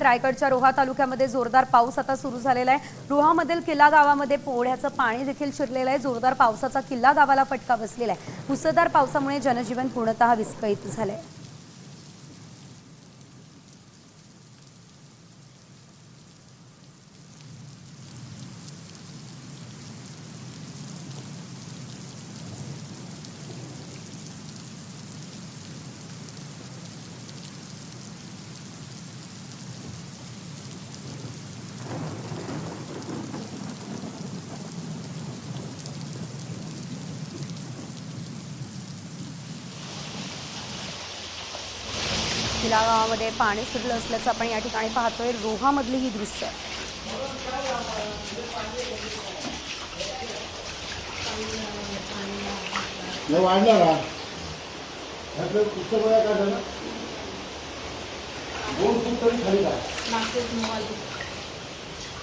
रायगडच्या रोहा तालुक्यामध्ये जोरदार पाऊस आता सुरू झालेला आहे। रोहामधील किल्ला गावामध्ये पोहण्याचं पाणी देखील शिरलेलं आहे। जोरदार पावसाचा किल्ला गावाला फटका बसलेला आहे। मुसळधार पावसामुळे जनजीवन पूर्णतः विस्कळीत झाले आहे। किल्ला गावामध्ये पाणी शिरलं असल्याचं आपण या ठिकाणी पाहतोय। रोहामधली ही दृश्य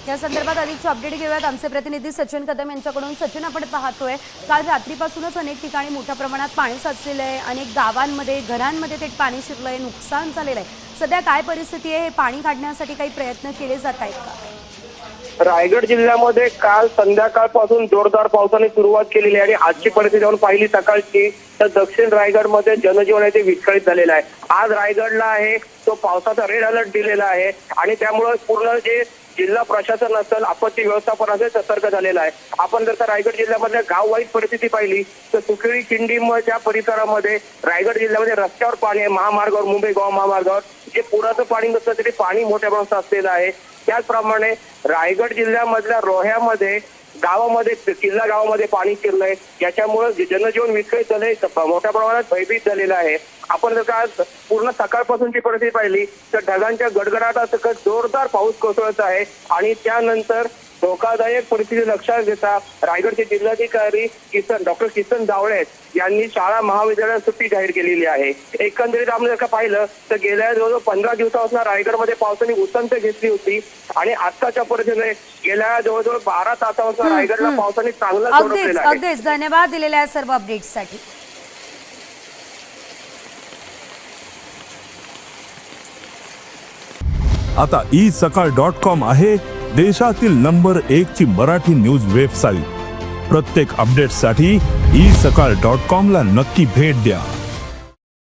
या संदर्भात अधिकची अपडेट घेऊयात आमचे प्रतिनिधी सचिन कदम यांच्याकडून। सचिन, आपण पाहतोय काल रात्रीपासूनच अनेक ठिकाणी मोठ्या प्रमाणात पाणी साचलेलं आहे। अनेक गावांमध्ये घरांमध्ये ते पाणी शिरलंय, नुकसान झालेलं आहे। सध्या काय परिस्थिती आहे? हे पाणी काढण्यासाठी काही प्रयत्न केले जात आहेत का? रायगड जिल्ह्यामध्ये काल संध्याकाळपासून जोरदार पावसाने सुरुवात केलेली आहे आणि आजची परिस्थिती जाऊन पाहिली सकाळची तर दक्षिण रायगडमध्ये जनजीवन आहे ते विस्कळीत झालेलं आहे। आज रायगडला आहे तो पावसाचा रेड अलर्ट दिलेला आहे आणि त्यामुळे पूर्ण जे जिल्हा प्रशासन असेल, आपत्ती व्यवस्थापन असेल सतर्क झालेला आहे। आपण जर का रायगड जिल्ह्यामधल्या गाववाईज परिस्थिती पाहिली तर सुकळी किंडीमच्या परिसरामध्ये रायगड जिल्ह्यामध्ये रस्त्यावर पाणी आहे। महामार्गावर, मुंबई गोवा महामार्गावर जे पुराचं पाणी नसतं तरी पाणी मोठ्या प्रमाणात असलेलं आहे। त्याचप्रमाणे रायगड जिल्ह्यामधल्या रोह्यामध्ये गावामध्ये किल्ला गावामध्ये पाणी शिरलंय, याच्यामुळे जनजीवन विस्कळीत झालंय, मोठ्या प्रमाणात भयभीत झालेलं आहे। आपण जर का पूर्ण सकाळपासूनची परिस्थिती पाहिली तर ढगांच्या गडगडाटासह जोरदार पाऊस कोसळत आहे आणि त्यानंतर धोकादायक परिस्थिती लक्षात घेता रायगडचे जिल्हाधिकारी डॉक्टर किसन जावळे यांनी शाळा महाविद्यालयात सुट्टी जाहीर केलेली आहे। एकंदरीत आपण जर का पाहिलं तर गेल्या जवळजवळ 15 दिवसापासून रायगडमध्ये पावसाने उसंत घेतली होती आणि आजच्या परिस्थितीने गेल्या जवळजवळ 12 तासापासून रायगडला पावसाने चांगला सोडवलेला आहे। अगदीच धन्यवाद दिलेल्या सर्व अपडेट्ससाठी। आता isakal.com आहे देशातील नंबर 1 ची मराठी न्यूज वेबसाईट। प्रत्येक अपडेटसाठी isakal.com ला नक्की भेट द्या।